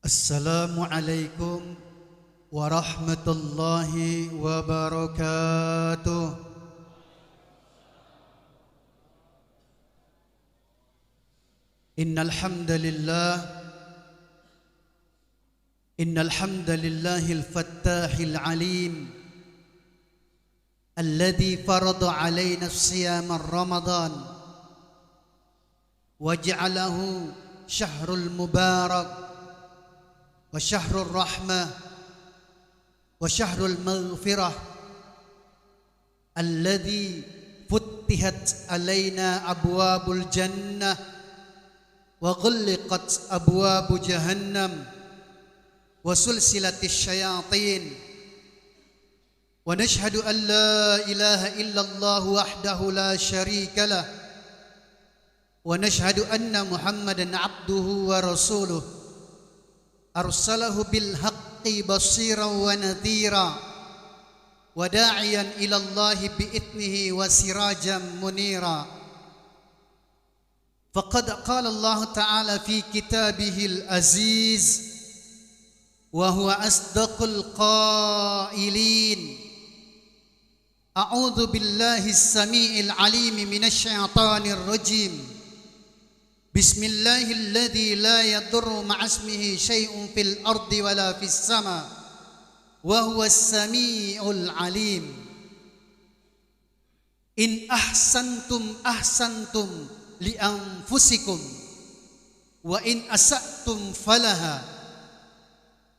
Assalamualaikum warahmatullahi wabarakatuh. Innal hamdalillahil fattahil alim alladzi farada alaina siyama ramadan waj'alahu syahrul mubarak wa syahrul rahmah wa syahrul maghfirah alladzi futtihat alaina abwabul jannah wa ghulliqat abwabu jahannam wa sulsilatis syayatin wa nashhadu an la ilaha illallah wahdahu la syarika lah wa nashhadu anna muhammadan abduhu wa rasuluh arsalahu bil haqqi basiran wa nadhira wa da'iyan ila Allah bi idnihi wa sirajan munira. Faqad qala Allah ta'ala fi kitabihil aziz wa huwa asdaqul qailin. A'udzu billahi as-sami'il 'alim minasy syaithanir rajim. Bismillahilladzi la yadurru ma'asmihi syai'un fil ardi wala fis sama wa huwas sami'ul 'alim. In ahsantum ahsantum li anfusikum wa in asa'tum falaha.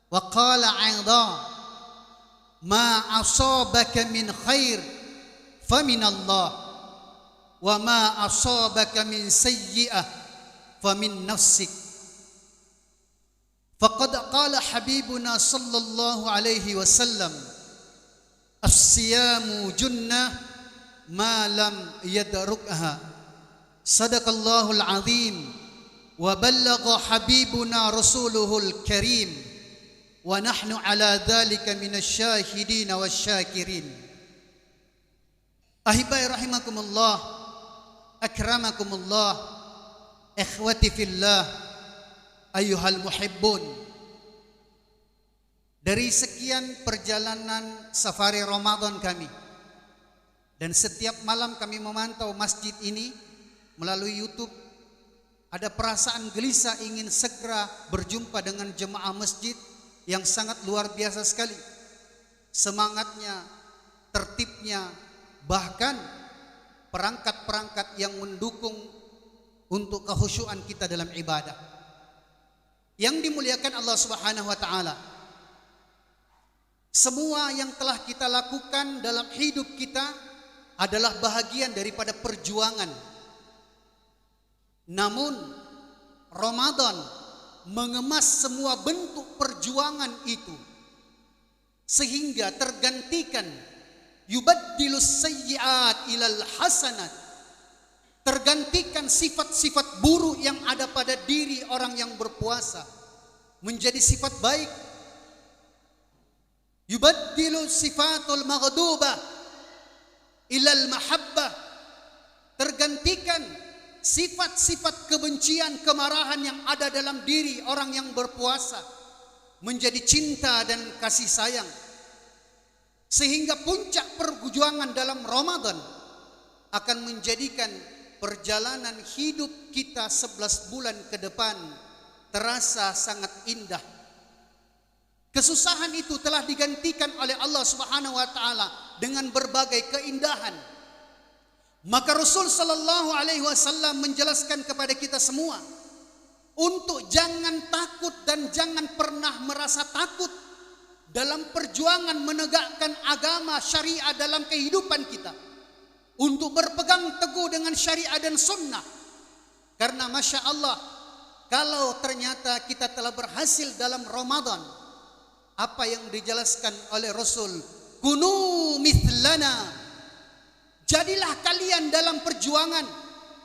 Wa qala 'idha ma asabaka min khair famin Allah wa ma asabaka min sayyi'ah famin nafsik. Faqad qala habibuna sallallahu alaihi wasallam as-siyamu junnah ma lam yadrukha. Sadaqallahul azim wa ballagha habibuna rasuluhul karim wa nahnu ala dhalika minasy syahidin wasyakirin. Ahibai rahimakumullah, akramakumullah, ikhwati fillah, ayyuhal muhibbun. Dari sekian perjalanan safari Ramadan kami, dan setiap malam kami memantau masjid ini melalui YouTube, ada perasaan gelisah ingin segera berjumpa dengan jemaah masjid yang sangat luar biasa sekali. Semangatnya, tertibnya, bahkan perangkat-perangkat yang mendukung untuk kehusyuan kita dalam ibadah. Yang dimuliakan Allah Subhanahu wa taala, semua yang telah kita lakukan dalam hidup kita adalah bahagian daripada perjuangan. Namun Ramadan mengemas semua bentuk perjuangan itu sehingga tergantikan yubaddilus sayyi'at ilal hasanat, tergantikan sifat-sifat buruk yang ada pada diri orang yang berpuasa menjadi sifat baik. Yubaddilu sifatul maghdubah ilal mahabbah, tergantikan sifat-sifat kebencian, kemarahan yang ada dalam diri orang yang berpuasa menjadi cinta dan kasih sayang. Sehingga puncak perjuangan dalam Ramadan akan menjadikan perjalanan hidup kita 11 bulan ke depan terasa sangat indah. Kesusahan itu telah digantikan oleh Allah Subhanahu wa taala dengan berbagai keindahan. Maka Rasul sallallahu alaihi wasallam menjelaskan kepada kita semua untuk jangan takut dan jangan pernah merasa takut dalam perjuangan menegakkan agama syariat dalam kehidupan kita, untuk berpegang teguh dengan syariat dan sunnah. Karena Masya Allah, kalau ternyata kita telah berhasil dalam Ramadan, apa yang dijelaskan oleh Rasul, kunu mithlana, jadilah kalian dalam perjuangan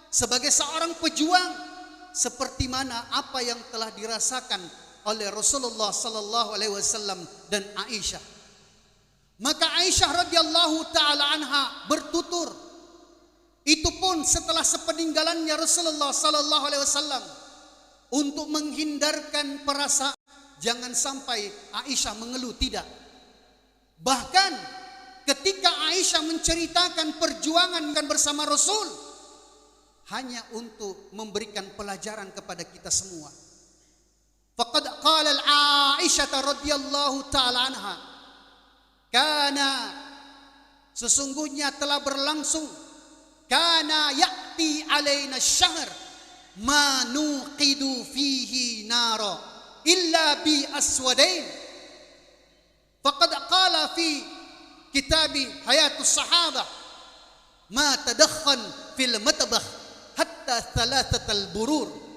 sebagai seorang pejuang seperti mana apa yang telah dirasakan oleh Rasulullah sallallahu alaihi wasallam dan Aisyah. Maka Aisyah radhiyallahu taala anha bertutur, itu pun setelah sepeninggalannya Rasulullah sallallahu alaihi wasallam, untuk menghindarkan perasaan Jangan sampai Aisyah mengeluh, tidak. Bahkan ketika Aisyah menceritakan perjuangan bersama Rasul, hanya untuk memberikan pelajaran kepada kita semua. Faqad qala Aisyah radhiyallahu taala anha, kana, sesungguhnya telah berlangsung, kana ya'ti alaina syahr ma nuqidu fihi nara illa bi aswadain. Faqad qala fi kitabi hayatus sahabah ma tadakhan fil matbakh hatta thalathatal burur.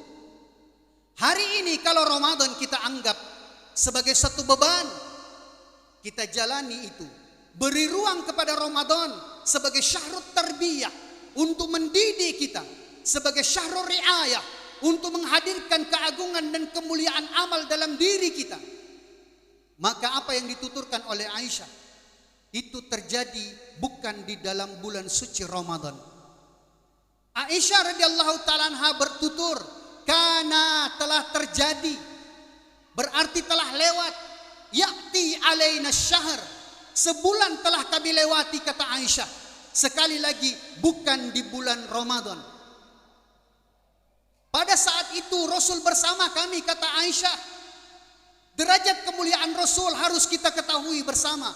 Hari ini kalau Ramadan kita anggap sebagai satu beban, kita jalani itu. Beri ruang kepada Ramadan sebagai syahrul tarbiyah, untuk mendidik kita, sebagai syahrul riayah, untuk menghadirkan keagungan dan kemuliaan amal dalam diri kita. Maka apa yang dituturkan oleh Aisyah itu terjadi bukan di dalam bulan suci Ramadan. Aisyah radhiyallahu taala anha bertutur, karena telah terjadi, berarti telah lewat. Ya'ti alaina syahr, sebulan telah kami lewati, kata Aisyah. Sekali lagi, bukan di bulan Ramadan. Pada saat itu Rasul bersama kami, kata Aisyah. Derajat kemuliaan Rasul harus kita ketahui bersama.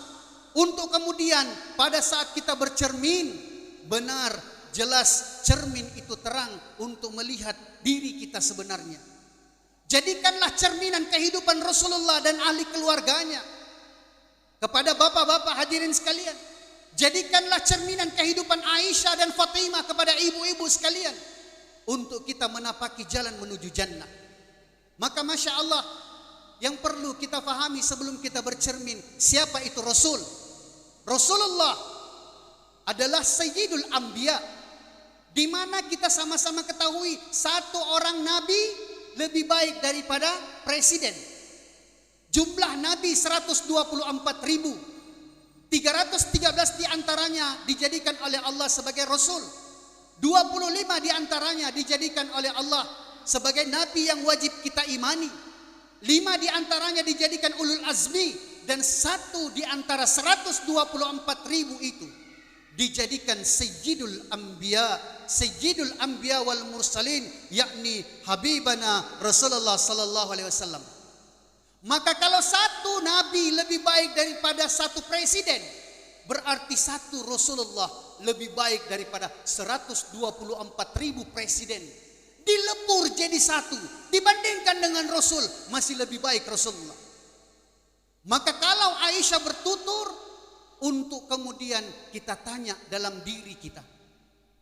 Untuk kemudian pada saat kita bercermin, benar, jelas cermin itu terang untuk melihat diri kita sebenarnya. Jadikanlah cerminan kehidupan Rasulullah dan ahli keluarganya. Kepada bapak-bapak hadirin sekalian, jadikanlah cerminan kehidupan Aisyah dan Fatimah kepada ibu-ibu sekalian, untuk kita menapaki jalan menuju jannah. Maka Masya Allah, yang perlu kita fahami sebelum kita bercermin, siapa itu Rasul? Rasulullah adalah Sayyidul Anbiya, di mana kita sama-sama ketahui satu orang nabi lebih baik daripada presiden. Jumlah nabi 124.313 diantaranya dijadikan oleh Allah sebagai Rasul. 25 diantaranya dijadikan oleh Allah sebagai nabi yang wajib kita imani. 5 diantaranya dijadikan ulul azmi, dan 1 diantara 124.000 itu dijadikan Sayyidul Anbiya wal Mursalin, yakni Habibana Rasulullah sallallahu alaihi wasallam. Maka kalau satu nabi lebih baik daripada satu presiden, berarti satu Rasulullah lebih baik daripada 124.000 presiden. Dilebur jadi satu, dibandingkan dengan Rasul, masih lebih baik Rasulullah. Maka kalau Aisyah bertutur, untuk kemudian kita tanya dalam diri kita,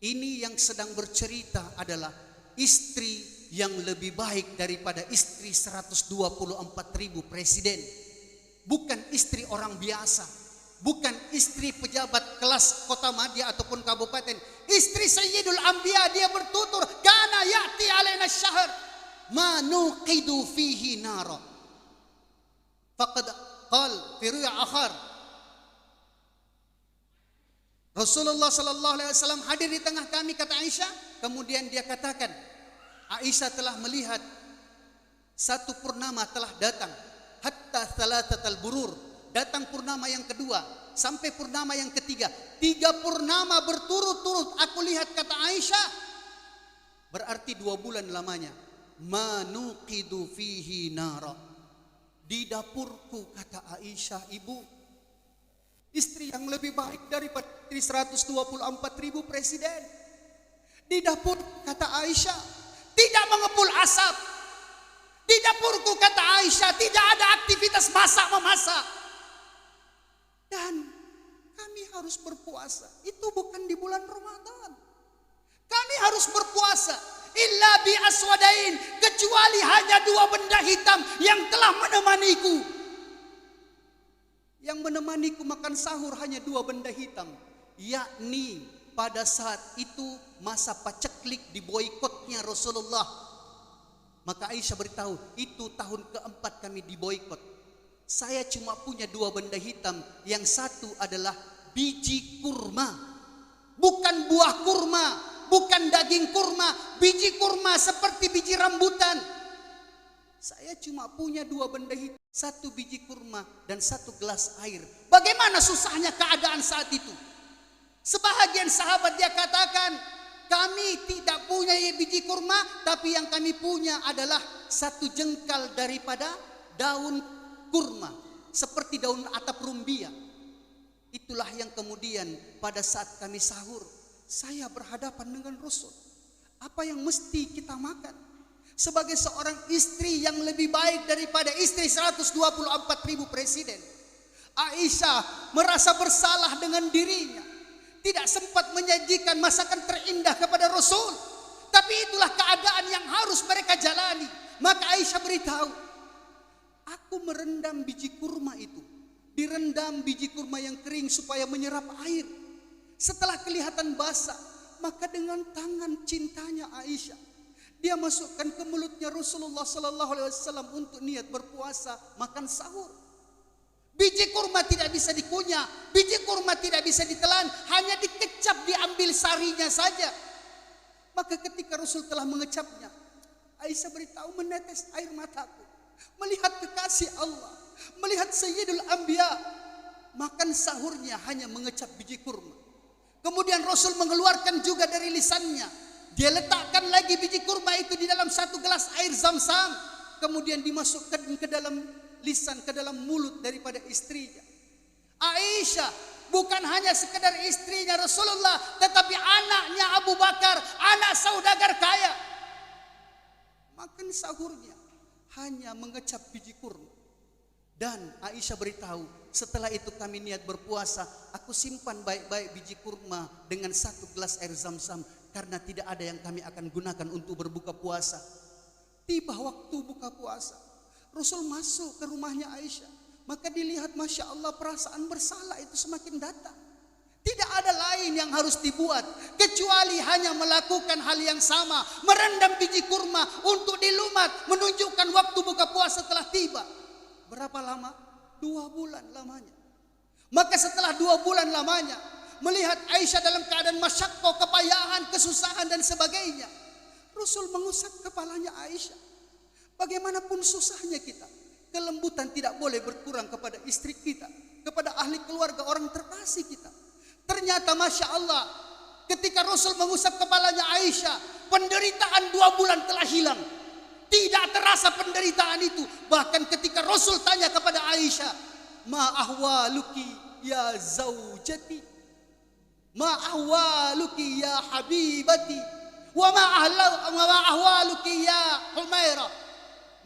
ini yang sedang bercerita adalah istri yang lebih baik daripada istri 124.000 presiden. Bukan istri orang biasa, bukan istri pejabat kelas kota madya ataupun kabupaten. Istri Sayyidul Anbiya, dia bertutur, kana ya'ti alaina syahr ma nuqidu fihi nara. Faqad qal fi riwayat akhar, Rasulullah sallallahu alaihi wasallam hadir di tengah kami, kata Aisyah. Kemudian dia katakan, Aisyah telah melihat satu purnama telah datang, hatta thalathatal burur, datang purnama yang kedua sampai purnama yang ketiga. 3 purnama berturut-turut aku lihat, kata Aisyah. Berarti 2 bulan lamanya. Manuqidu fihi nara. Di dapurku, kata Aisyah, ibu, istri yang lebih baik daripada 124.000 presiden. Di dapur, kata Aisyah, tidak mengepul asap. Di dapurku, kata Aisyah, tidak ada aktivitas masak-memasak. Dan kami harus berpuasa. Itu bukan di bulan Ramadan. Kami harus berpuasa illa bi aswadain, kecuali hanya 2 benda hitam yang telah menemaniku. Yang menemaniku makan sahur hanya 2 benda hitam, yakni pada saat itu masa paceklik diboikotnya Rasulullah. Maka Aisyah beritahu, itu tahun keempat kami diboikot. Saya cuma punya 2 benda hitam. Yang satu adalah biji kurma, bukan buah kurma, bukan daging kurma, biji kurma seperti biji rambutan. Saya cuma punya 2 benda hitam, 1 biji kurma dan 1 gelas air. Bagaimana susahnya keadaan saat itu? Sebahagian sahabat dia katakan, kami tidak punya biji kurma, tapi yang kami punya adalah 1 jengkal daripada daun kurma, seperti daun atap rumbia. Itulah yang kemudian pada saat kami sahur, saya berhadapan dengan Rasul. Apa yang mesti kita makan? Sebagai seorang istri yang lebih baik daripada istri 124.000 presiden, Aisyah merasa bersalah dengan dirinya, tidak sempat menyajikan masakan terindah kepada Rasul. Tapi itulah keadaan yang harus mereka jalani. Maka Aisyah beritahu, aku merendam biji kurma itu, direndam biji kurma yang kering supaya menyerap air. Setelah kelihatan basah, maka dengan tangan cintanya Aisyah, dia masukkan ke mulutnya Rasulullah sallallahu alaihi wasallam untuk niat berpuasa, makan sahur. Biji kurma tidak bisa dikunyah, biji kurma tidak bisa ditelan, hanya dikecap, diambil sarinya saja. Maka ketika Rasul telah mengecapnya, Aisyah beritahu, menetes air mataku melihat kekasih Allah, melihat Sayyidul Anbiya makan sahurnya hanya mengecap biji kurma. Kemudian Rasul mengeluarkan juga dari lisannya, dia letakkan lagi biji kurma itu di dalam 1 gelas air Zam-Zam, kemudian dimasukkan ke dalam lisan, ke dalam mulut daripada istrinya. Aisyah bukan hanya sekedar istrinya Rasulullah, tetapi anaknya Abu Bakar, anak saudagar kaya. Makan sahurnya hanya mengecap biji kurma. Dan Aisyah beritahu, setelah itu kami niat berpuasa, aku simpan baik-baik biji kurma dengan 1 gelas air Zam-Zam, karena tidak ada yang kami akan gunakan untuk berbuka puasa. Tiba waktu buka puasa, Rasul masuk ke rumahnya Aisyah. Maka dilihat, Masya Allah, perasaan bersalah itu semakin datang. Tidak ada lain yang harus dibuat kecuali hanya melakukan hal yang sama, merendam biji kurma untuk dilumat, menunjukkan waktu buka puasa telah tiba. Berapa lama? 2 bulan lamanya. Maka setelah 2 bulan lamanya, melihat Aisyah dalam keadaan masyakko, kepayahan, kesusahan dan sebagainya, Rasul mengusap kepalanya Aisyah. Bagaimanapun susahnya kita, kelembutan tidak boleh berkurang kepada istri kita, kepada ahli keluarga, orang terkasih kita. Ternyata Masya Allah, ketika Rasul mengusap kepalanya Aisyah, penderitaan 2 bulan telah hilang. Tidak terasa penderitaan itu. Bahkan ketika Rasul tanya kepada Aisyah, ma ahwaluki ya zaujati, ma ahwaluki ya habibati, wa ma ahwaluki ya Humairah.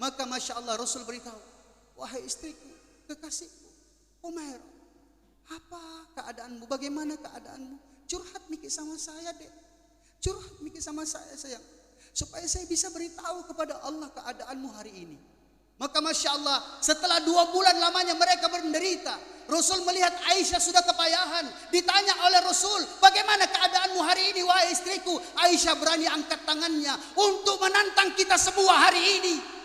Maka Masya Allah, Rasul beritahu, wahai istriku, kekasihku Humairah, apa keadaanmu, bagaimana keadaanmu? Curhat mikir sama saya dek, curhat mikir sama saya sayang, supaya saya bisa beritahu kepada Allah keadaanmu hari ini. Maka Masya Allah, setelah 2 bulan lamanya mereka menderita, Rasul melihat Aisyah sudah kepayahan. Ditanya oleh Rasul, bagaimana keadaanmu hari ini wahai istriku? Aisyah berani angkat tangannya untuk menantang kita semua hari ini.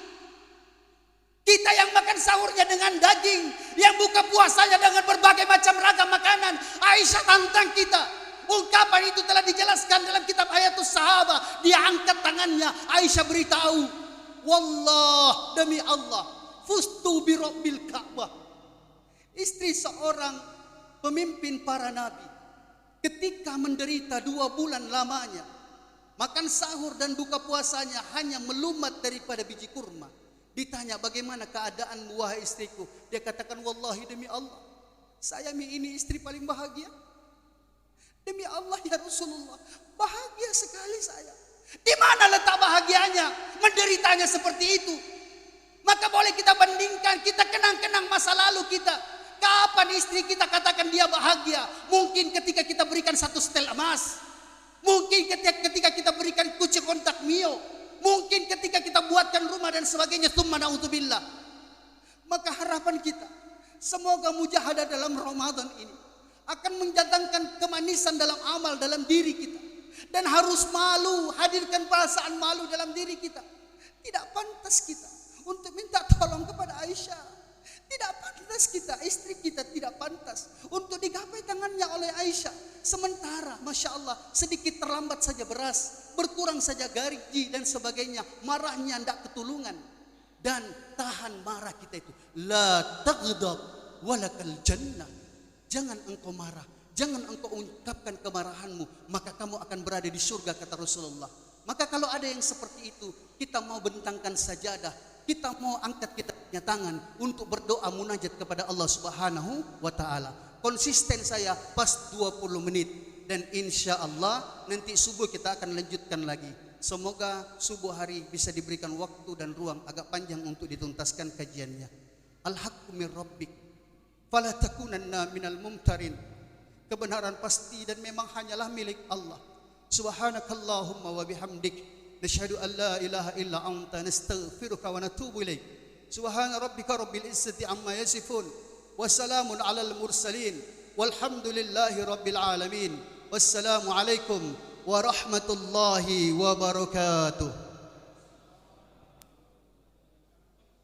Kita yang makan sahurnya dengan daging, yang buka puasanya dengan berbagai macam ragam makanan, Aisyah tantang kita. Ungkapan itu telah dijelaskan dalam kitab Hayatus Sahabah. Dia angkat tangannya, Aisyah beritahu, wallah, demi Allah, fustu bi rabbil Ka'bah. Istri seorang pemimpin para nabi, ketika menderita 2 bulan lamanya, makan sahur dan buka puasanya hanya melumat daripada biji kurma. Ditanya, bagaimana keadaanmu wahai istriku? Dia katakan, wallahi, demi Allah, saya ini istri paling bahagia. Demi Allah ya Rasulullah, bahagia sekali saya. Di mana letak bahagianya? Menderitanya seperti itu. Maka boleh kita bandingkan, kita kenang-kenang masa lalu kita. Kapan istri kita katakan dia bahagia? Mungkin ketika kita berikan 1 setel emas, mungkin ketika kita berikan kunci kontak Mio, mungkin ketika kita buatkan rumah dan sebagainya. Tsumma na'udzubillah. Maka harapan kita, semoga mujahadah dalam Ramadan ini akan mendatangkan kemanisan dalam amal, dalam diri kita. Dan harus malu, hadirkan perasaan malu dalam diri kita. Tidak pantas kita untuk minta tolong kepada Aisyah. Tidak pantas kita, istri kita tidak pantas untuk digapai tangannya oleh Aisyah. Sementara Masya Allah, sedikit terlambat saja beras, berkurang saja gaji dan sebagainya, marahnya tidak ketulungan. dan tahan marah kita itu. La taghdab walakal jannah. Jangan engkau marah, jangan engkau ungkapkan kemarahanmu, maka kamu akan berada di surga, kata Rasulullah. Maka kalau ada yang seperti itu, kita mau bentangkan sajadah, kita mau angkat kita punya tangan untuk berdoa munajat kepada Allah Subhanahu wa taala. Konsisten saya pas 20 menit dan insya Allah nanti subuh kita akan lanjutkan lagi. Semoga subuh hari bisa diberikan waktu dan ruang agak panjang untuk dituntaskan kajiannya. Al-haqqu min rabbik fala takunanna minal mumtarin. Kebenaran pasti dan memang hanyalah milik Allah. Subhanakallahumma wa bihamdik nashhadu an la ilaha illa anta nastaghfiruka wa natubu ilaik. Subhana rabbika rabbil izzati amma yasifun wa salamun alal mursalin walhamdulillahi rabbil alamin. Wassalamu alaikum warahmatullahi wabarakatuh.